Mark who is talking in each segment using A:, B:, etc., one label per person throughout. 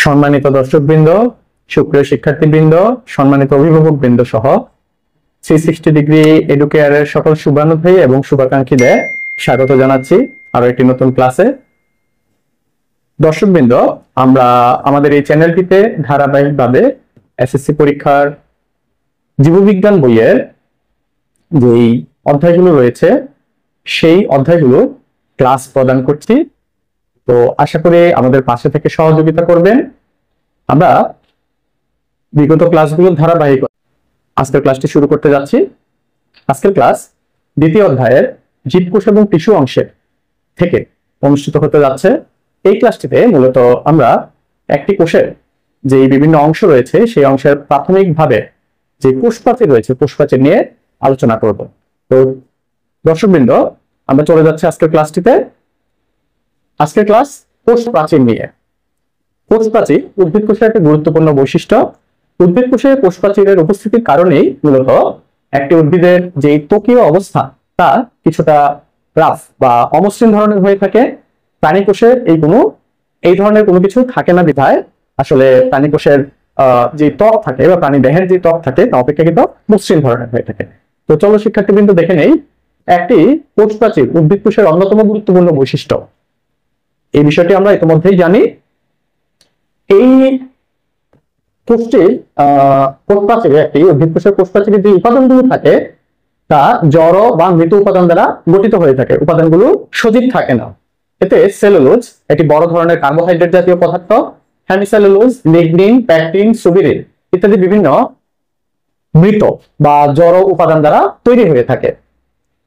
A: সম্মানিত দর্শকবৃন্দ, সুপ্রিয় শিক্ষার্থীবৃন্দ, সম্মানিত অভিভাবকবৃন্দ সহ 360 ডিগ্রি এডুকেয়ারের সকল শুভানুধ্যায়ী এবং শুভাকাঙ্ক্ষীদের স্বাগত জানাচ্ছি আরো একটি নতুন ক্লাসে। দর্শকবৃন্দ, আমরা আমাদের এই চ্যানেলটিতে ধারাবাহিকভাবে এসএসসি পরীক্ষার জীববিজ্ঞান বইয়ের যেই অধ্যায়গুলো রয়েছে সেই অধ্যায়গুলো ক্লাস প্রদান করছি। তো আশা করি আমাদের পাশে থেকে সহযোগিতা করবেন। আমরা বিগত ক্লাসগুলোর ধারাবাহিক আজকের ক্লাসটি শুরু করতে যাচ্ছি। আজকের ক্লাস দ্বিতীয় অধ্যায়ের জীবকোষ এবং টিস্যু অংশের থেকে অনুষ্ঠিত হতে যাচ্ছে। এই ক্লাসটিতে মূলত আমরা একটি কোষের যে বিভিন্ন অংশ রয়েছে সেই অংশের প্রাথমিকভাবে যে কোষপ্রাচীর রয়েছে কোষপ্রাচীর নিয়ে আলোচনা করব। তো দর্শকবৃন্দ, আমরা চলে যাচ্ছি আজকের ক্লাসটিতে। আজকের ক্লাস কোষ প্রাচীর নিয়ে। কোষ প্রাচীর উদ্ভিদ কোষের একটা গুরুত্বপূর্ণ বৈশিষ্ট্য। উদ্ভিদ কোষে কোষ প্রাচীরের উপস্থিতির কারণেই মূলত একটি উদ্ভিদের যে ত্বকীয় অবস্থা তা কিছুটা রাফ বা অমসৃণ ধরনের হয়ে থাকে। প্রাণী কোষে এই ধরনের কোনো কিছু থাকে না বিধায় আসলে প্রাণী কোষের যে ত্বক থাকে বা প্রাণী দেহের যে ত্বক থাকে তা অপেক্ষাকৃত মসৃণ ধরনের হয়ে থাকে। তো চলো শিক্ষার্থীবৃন্দ দেখে নেই একটি কোষ প্রাচীর উদ্ভিদ কোষের অন্যতম গুরুত্বপূর্ণ বৈশিষ্ট্য। এই বিষয়টি আমরা ইতিমধ্যেই জানি। এই কোষটির কোষ প্রাচীরে একটি উদ্ভিদ কোষের কোষ প্রাচীরের যে উপাদানগুলো থাকে তা জড় বা মৃত উপাদান দ্বারা গঠিত হয়ে থাকে। উপাদানগুলো সজীব থাকে না। এতে সেলুলোজ একটি বড় ধরনের কার্বোহাইড্রেট জাতীয় পদার্থ, হেমিসেলুলোজ, লিগনিন, প্যাকটিন, সুবিরিন ইত্যাদি বিভিন্ন মৃত বা জড় উপাদান দ্বারা তৈরি হয়ে থাকে।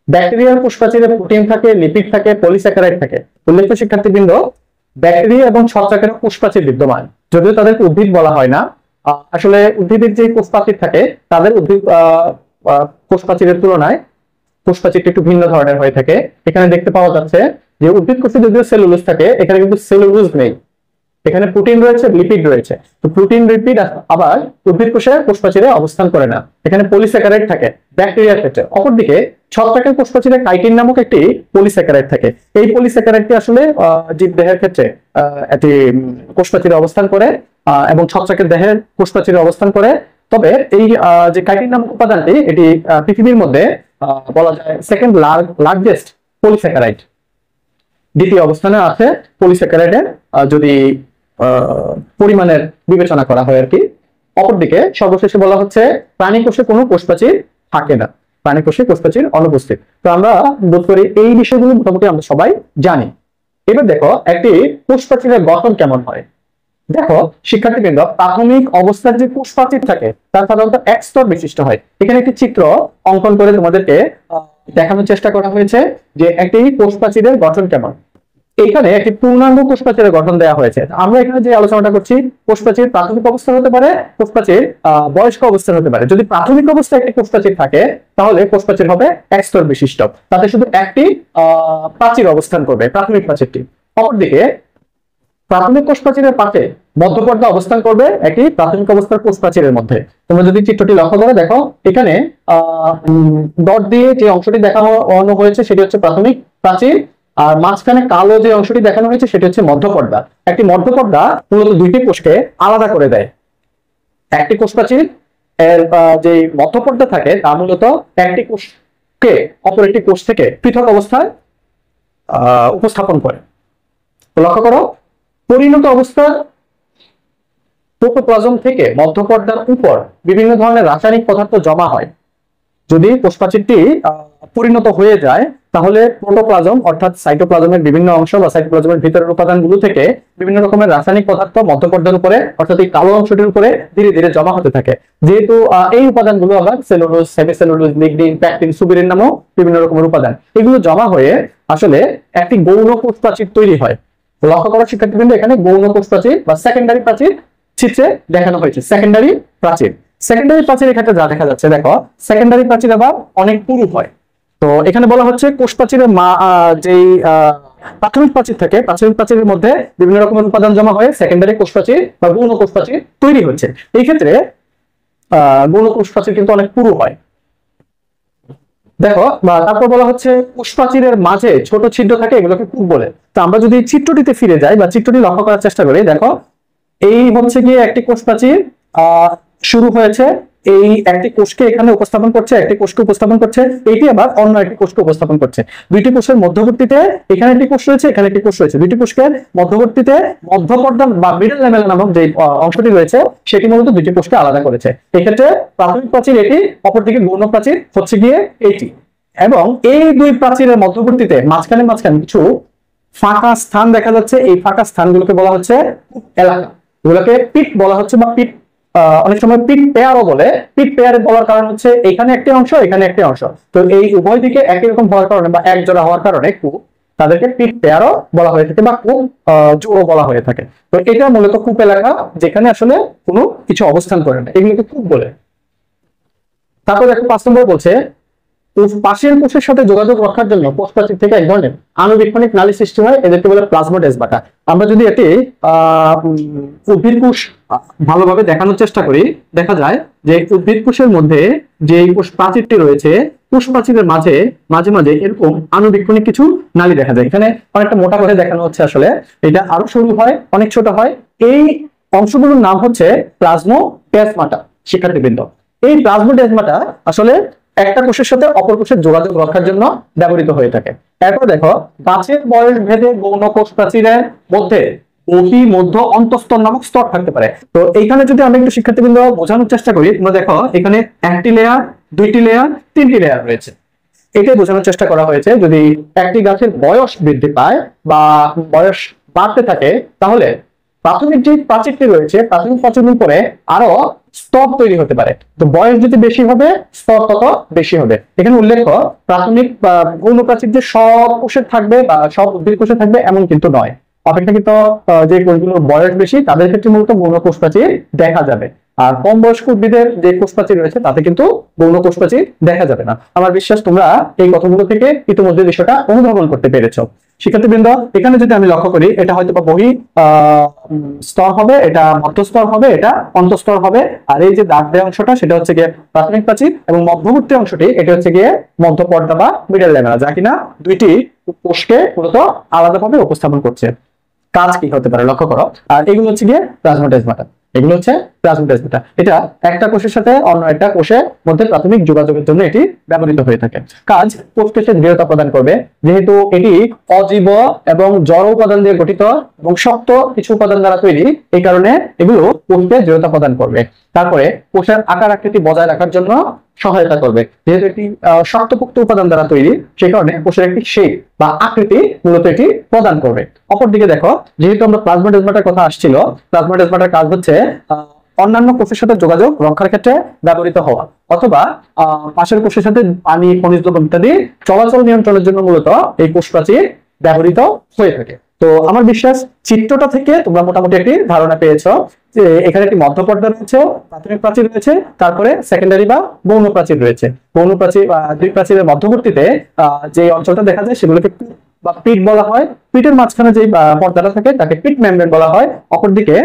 A: ব্যাকটেরিয়ার কোষ প্রাচীরে প্রোটিন থাকে, লিপিড থাকে, পলিস্যাকারাইড থাকে। উল্লেখ্য শিক্ষার্থীবৃন্দ, ব্যাকটেরিয়া এবং ছত্রাকের কোষ প্রাচীর বিদ্যমান, যদিও তাদেরকে উদ্ভিদ বলা হয় না। আসলে উদ্ভিদের যে কোষ প্রাচীর থাকে তাদের উদ্ভিদ কোষ প্রাচীরের তুলনায় কোষ প্রাচীরটা একটু ভিন্ন ধরনের হয়ে থাকে। এখানে দেখতে পাওয়া যাচ্ছে যে উদ্ভিদ কোষে যদিও সেলুলোজ থাকে, এখানে কিন্তু সেলুলোজ নেই। এখানে প্রোটিন রয়েছে, লিপিড রয়েছে। তো প্রোটিন, লিপিড আবার উদ্ভিদ কোষে কোষ প্রাচীরে অবস্থান করে না। এখানে পলিস্যাকারাইড থাকে ব্যাকটেরিয়ার ক্ষেত্রে। অপরদিকে ছত্রাকের কোষ প্রাচীরে কাইটিন নামক একটি পলিস্যাকারাইড থাকে। এই পলিস্যাকারাইডটি আসলে জীবদেহের ক্ষেত্রে একটি কোষ প্রাচীরে অবস্থান করে এবং ছত্রাকের দেহের কোষ প্রাচীরে অবস্থান করে। তবে এই যে কাইটিন নামক উপাদানটি এটি পৃথিবীর মধ্যে বলা যায় সেকেন্ড লার্জেস্ট পলিস্যাকারাইড। দ্বিতীয় অবস্থানে আছে পলিস্যাকারাইডের যদি পরিমাণের বিবেচনা করা হয় আর কি। অপরদিকে সর্বশেষে বলা হচ্ছে প্রাণী কোষে কোনো কোষ প্রাচীর থাকে না, প্রাণী কোষে কোষ প্রাচীর অনুপস্থিত। তো আমরা বোধ করি এই বিষয়গুলো মোটামুটি আমরা সবাই জানি। এবার দেখো একটি কোষ প্রাচীরের গঠন কেমন হয়। দেখো শিক্ষার্থীবৃন্দ, প্রাথমিক অবস্থার যে কোষ প্রাচীর থাকে তা সাধারণত এক স্তর বিশিষ্ট হয়। এখানে একটি চিত্র অঙ্কন করে তোমাদেরকে দেখানোর চেষ্টা করা হয়েছে যে একটি কোষ প্রাচীরের গঠন কেমন। এখানে একটি পূর্ণাঙ্গ কোষ প্রাচীরের গঠন দেওয়া হয়েছে। আমরা এখানে যে আলোচনাটা করছি কোষ প্রাচীর প্রাথমিক অবস্থার হতে পারে, কোষ প্রাচীর বয়স্ক অবস্থার হতে পারে। যদি প্রাথমিক অবস্থায় একটি কোষ প্রাচীর থাকে তাহলে কোষ প্রাচীর হবে এক স্তর বিশিষ্ট, তাতে শুধু একটি প্রাচীর অবস্থান করবে, প্রাথমিক প্রাচীরটি। অপরদিকে প্রাথমিক কোষ প্রাচীরের পাশে মধ্যপর্দা অবস্থান করবে একটি প্রাথমিক অবস্থার কোষ প্রাচীরের মধ্যে। তোমরা যদি চিত্রটি লক্ষ্য করে দেখো, এখানে ডট দিয়ে যে অংশটি দেখানো হয়েছে সেটি হচ্ছে প্রাথমিক প্রাচীর, আর মাঝখানে কালো যে অংশটি দেখানো হয়েছে সেটি হচ্ছে মধ্যপর্দা। একটি মধ্যপর্দা মূলত দুইটি কোষকে আলাদা করে দেয়। একটি কোষ প্রাচীর এর যে মধ্যপর্দা থাকে তা মূলত একটি কোষকে অপর একটি কোষ থেকে পৃথক অবস্থায় উপস্থাপন করে। লক্ষ্য করো, পরিণত অবস্থার প্রোটোপ্লাজম থেকে মধ্যপর্দার উপর বিভিন্ন ধরনের রাসায়নিক পদার্থ জমা হয়। যদি কোষ প্রাচীরটি পরিণত হয়ে যায় তাহলে প্রোটোপ্লাজম অর্থাৎ সাইটোপ্লাজমের বিভিন্ন অংশ বা সাইটোপ্লাজমের ভিতরের উপাদানগুলো থেকে বিভিন্ন রকমের রাসায়নিক পদার্থ মধ্যপর্দার উপরে অর্থাৎ এই কালো অংশটির উপরে ধীরে ধীরে জমা হতে থাকে। যেহেতু এই উপাদানগুলো আবার সেলুলোজ, হেমিসেলুলোজ, লিগনিন, প্যাকটিন, সুবিরিন নামক বিভিন্ন রকমের উপাদান, এগুলো জমা হয়ে আসলে একটি গৌণ কোষ প্রাচীর তৈরি হয়। লক্ষ্য করার শিক্ষার্থীবৃন্দ, এখানে গৌণ কোষ প্রাচীর বা সেকেন্ডারি প্রাচীর চিত্রে দেখানো হয়েছে। সেকেন্ডারি প্রাচীর, সেকেন্ডারি প্রাচীরের ক্ষেত্রে যা দেখা যাচ্ছে, দেখো সেকেন্ডারি প্রাচীর আবার অনেক পুরু হয়। তো এখানে বলা হচ্ছে কোষ প্রাচীরের যেই প্রাথমিক প্রাচীর থাকে প্রাথমিক প্রাচীরের মধ্যে বিভিন্ন রকমের উপাদান জমা হয়ে সেকেন্ডারি কোষ প্রাচীর বা গৌণ কোষ প্রাচীর তৈরি হচ্ছে। এই ক্ষেত্রে গৌণ কোষ প্রাচীর কিন্তু অনেক পুরু হয়। দেখো তারপর বলা হচ্ছে কোষ প্রাচীরের মাঝে ছোট ছিদ্র থাকে, এগুলোকে কূপ বলে। তো আমরা যদি চিত্রটিতে ফিরে যাই বা চিত্রটি লক্ষ্য করার চেষ্টা করি, দেখো এই হচ্ছে গিয়ে একটি কোষ প্রাচীর শুরু হয়েছে, এই একটি কোষকে এখানে উপস্থাপন করছে, একটি কোষকে উপস্থাপন করছে, এটি আবার অন্য একটি কোষকে উপস্থাপন করছে। দুইটি কোষের মধ্যবর্তীতে এখানে একটি কোষ রয়েছে, এখানে একটি কোষ রয়েছে। দুইটি কোষের মধ্যবর্তীতে মধ্যপর্দা বা মিডল ল্যামেলা নামক যে অংশটি রয়েছে সেটি মূলত দুইটি কোষকে আলাদা করেছে। এক্ষেত্রে প্রাথমিক প্রাচীর এটি, অপরদিকে গৌণ প্রাচীর হচ্ছে গিয়ে এটি। এবং এই দুই প্রাচীরের মধ্যবর্তীতে মাঝখানে কিছু ফাঁকা স্থান দেখা যাচ্ছে। এই ফাঁকা স্থানগুলোকে বলা হচ্ছে এলাকা, এগুলোকে পিট বলা হচ্ছে বা পিট, অনেক সময় পিট পেয়ারও বলে। পিট পেয়ার বলার কারণ হচ্ছে এখানে একটি অংশ, এখানে একটি অংশ, তো এই উভয় দিকে একই রকম হওয়ার কারণে বা এক জোড়া হওয়ার কারণে কূপ, তাদেরকে পিট পেয়ারও বলা হয়ে থাকে বা কূপ জোড়ও বলা হয়ে থাকে। তো এটা মূলত কূপ এলাকা, যেখানে আসলে কোনো কিছু অবস্থান করে না, এগুলোকে কূপ বলে। তারপর দেখো 5 নম্বর বলছে পাশের কোষের সাথে যোগাযোগ রক্ষার জন্য কোষ প্রাচীর থেকে এক ধরনের আণুবীক্ষণিক নালী সৃষ্টি হয়, এদেরকে বলে প্লাজমোডেসমাটা। আমরা যদি এটি উদ্ভিদ কোষ ভালোভাবে দেখানোর চেষ্টা করি, দেখা যায় যে উদ্ভিদ কোষের মধ্যে যে কোষ প্রাচীরটি রয়েছে, কোষ প্রাচীরের মাঝে মাঝে মাঝে এরকম আণুবীক্ষণিক কিছু নালী দেখা যায়। এখানে অনেকটা মোটা করে দেখানো হচ্ছে, আসলে এটা আরো সরু হয়, অনেক ছোট হয়। এই অংশগুলোর নাম হচ্ছে প্লাজমোডেসমাটা। শিক্ষার্থীবৃন্দ, এই প্লাজমোডেসমাটা আসলে একটা কোষের সাথে অপর কোষের যোগাযোগ রক্ষার জন্য ব্যবহৃত হয়ে থাকে। এরপর দেখো গাছের বয়স ভেদে গৌণ কোষ প্রাচীরের মধ্যে অতি মধ্য অন্তঃস্তর নামক স্তর থাকতে পারে। তো এইখানে যদি আমরা একটু শিক্ষার্থীবৃন্দ বোঝানোর চেষ্টা করি, তোমরা দেখো এখানে একটি লেয়ার, দুইটি লেয়ার, তিনটি লেয়ার রয়েছে। এটাই বোঝানোর চেষ্টা করা হয়েছে, যদি একটি গাছের বয়স বৃদ্ধি পায় বা বয়স বাড়তে থাকে, তাহলে প্রাথমিক যে প্রাচীরটি রয়েছে, প্রাথমিক প্রাচীরের উপরে আরো স্তর তৈরি হতে পারে। তো বয়স যদি বেশি হবে, স্তর তত বেশি হবে। এখানে উল্লেখ্য প্রাথমিক গৌণ প্রাচীর যে সব কোষে থাকবে বা সব উদ্ভিদ কোষে থাকবে এমন কিন্তু নয়। অপেক্ষাকৃত যে কোষগুলোর বয়স বেশি তাদের ক্ষেত্রে মূলত গৌণ কোষ প্রাচীর দেখা যাবে, আর কম বয়স্ক উদ্ভিদের যে কোষ প্রাচীর রয়েছে তাতে কিন্তু গৌণ কোষ প্রাচীর দেখা যাবে না। আমার বিশ্বাস তোমরা এই কথাগুলো থেকে ইতিমধ্যে বিষয়টা অনুধাবন করতে পেরেছো। শিক্ষার্থীবৃন্দ, এখানে যদি আমি লক্ষ্য করি, এটা হয়তো বা বহি স্তর হবে, এটা মধ্যস্তর হবে, এটা অন্তঃস্তর হবে, আর এই যে দাগ দেওয়া অংশটা সেটা হচ্ছে গিয়ে প্রাথমিক প্রাচীর, এবং মধ্যবর্তী অংশটি এটা হচ্ছে গিয়ে মধ্যপর্দা বা মিডল ল্যামেলা, যা কিনা দুইটি কোষকে মূলত আলাদাভাবে উপস্থাপন করছে। কাজ কি হতে পারে লক্ষ্য করো। আর এগুলো হচ্ছে গিয়ে প্লাজমোডেসমাটা, এগুলো হচ্ছে প্লাজমোডেসমাটা। এটা একটা কোষের সাথে অন্য একটা কোষের মধ্যে প্রাথমিক যোগাযোগের জন্য এটি ব্যবহৃত হয়ে থাকে। কাজ কোষকে দৃঢ়তা প্রদান করবে, যেহেতু এটি অজীব এবং জড় উপাদান দিয়ে গঠিত এবং শক্ত কিছু উপাদান দ্বারা তৈরি, এই কারণে এগুলো কোষকে দৃঢ়তা প্রদান করবে। তারপরে কোষের আকার আকৃতি বজায় রাখার জন্য সহায়তা করবে, যেহেতু এটি শক্তপোক্ত উপাদান দ্বারা তৈরি, সেই কারণে কোষের একটি শেপ বা আকৃতি মূলত এটি প্রদান করবে। অপরদিকে দেখো, যেহেতু আমরা প্লাজমোডেসমাটার কথা আসছিল, প্লাজমোডেসমাটার কাজ হচ্ছে অন্যান্য কোষের সাথে যোগাযোগ রক্ষার ক্ষেত্রে ব্যবহৃত হওয়া, অথবা পাশের কোষের সাথে পানি, খনিজ দ্রব্য ইত্যাদি চলাচল নিয়ন্ত্রণের জন্য মূলত এই কোষ প্রাচীর ব্যবহৃত হয়ে থাকে। তো আমার বিশ্বাস চিত্রটা থেকে তোমরা মোটামুটি একটি ধারণা পেয়েছো যে এখানে একটি মধ্যপর্দা রয়েছে, প্রাথমিক প্রাচীর রয়েছে, তারপরে সেকেন্ডারি বা গৌণ প্রাচীর রয়েছে। গৌণ প্রাচীর বা দুই প্রাচীরের মধ্যবর্তীতে যে অঞ্চলটা দেখা যায় সেগুলোকে বা পিট বলা হয়। পিটের মাঝখানে যে পর্দাটা থাকে তাকে পিট মেমব্রেন বলা হয়। অপরদিকে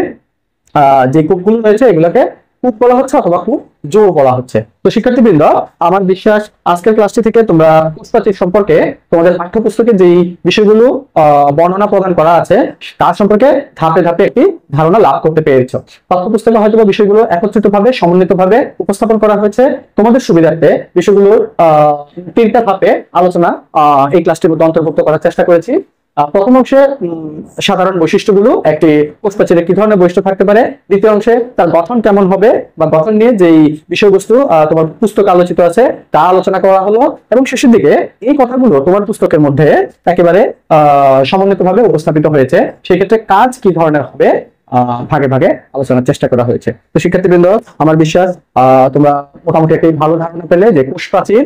A: যে কূপগুলো রয়েছে এগুলোকে কূপ বলা হচ্ছে অথবা কূপ জোড় বলা হচ্ছে। তো শিক্ষার্থীবৃন্দ, আমার বিশ্বাস আজকের ক্লাসটি থেকে তোমরা কোষ প্রাচীর সম্পর্কে তোমাদের পাঠ্যপুস্তকে যেই বিষয়গুলো বর্ণনা প্রদান করা আছে তার সম্পর্কে ধাপে ধাপে একটি ধারণা লাভ করতে পেরেছো। পাঠ্যপুস্তকে হয়তো বিষয়গুলো একত্রিতভাবে সমন্বিতভাবে উপস্থাপন করা হয়েছে। তোমাদের সুবিধার্থে বিষয়গুলোর 3টা ধাপে আলোচনা এই ক্লাসটির মধ্যে অন্তর্ভুক্ত করার চেষ্টা করেছি। প্রথম অংশে সাধারণ বৈশিষ্ট্যগুলো, একটি কোষ প্রাচীরে কি ধরনের বৈশিষ্ট্য থাকতে পারে, দ্বিতীয় অংশে তার গঠন কেমন হবে বা গঠন নিয়ে যেই বিষয়বস্তু তোমার পুস্তকে আলোচিত আছে তা আলোচনা করা হলো, এবং শেষের দিকে এই কথাগুলো তোমার পুস্তকের মধ্যে একেবারে সমন্বিতভাবে উপস্থাপিত হয়েছে। সেই ক্ষেত্রে কাজ কি ধরনের হবে ভাগে ভাগে আলোচনার চেষ্টা করা হয়েছে। তো শিক্ষার্থীবৃন্দ, আমার বিশ্বাস তোমরা মোটামুটি একটি ভালো ধারণা পেলে যে কোষ প্রাচীর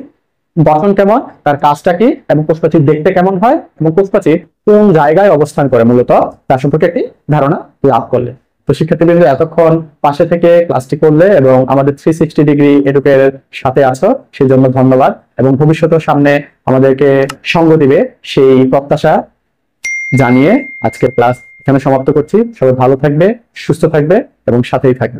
A: গঠন কেমন, তার কাজটা কি, এবং কোষ প্রাচীর দেখতে কেমন হয়, এবং কোষ প্রাচীর কোন জায়গায় অবস্থান করে মূলত তার সম্পর্কে একটি ধারণা লাভ করলে। তো শিক্ষার্থীবৃন্দ, এতক্ষণ পাশে থেকে ক্লাসটি করলে এবং আমাদের 360 ডিগ্রি এডুকের সাথে আছো সেই জন্য ধন্যবাদ, এবং ভবিষ্যতের সামনে আমাদেরকে সঙ্গ দিবে সেই প্রত্যাশা জানিয়ে আজকের ক্লাস এখানে সমাপ্ত করছি। সবাই ভালো থাকবে, সুস্থ থাকবে এবং সাথেই থাকবে।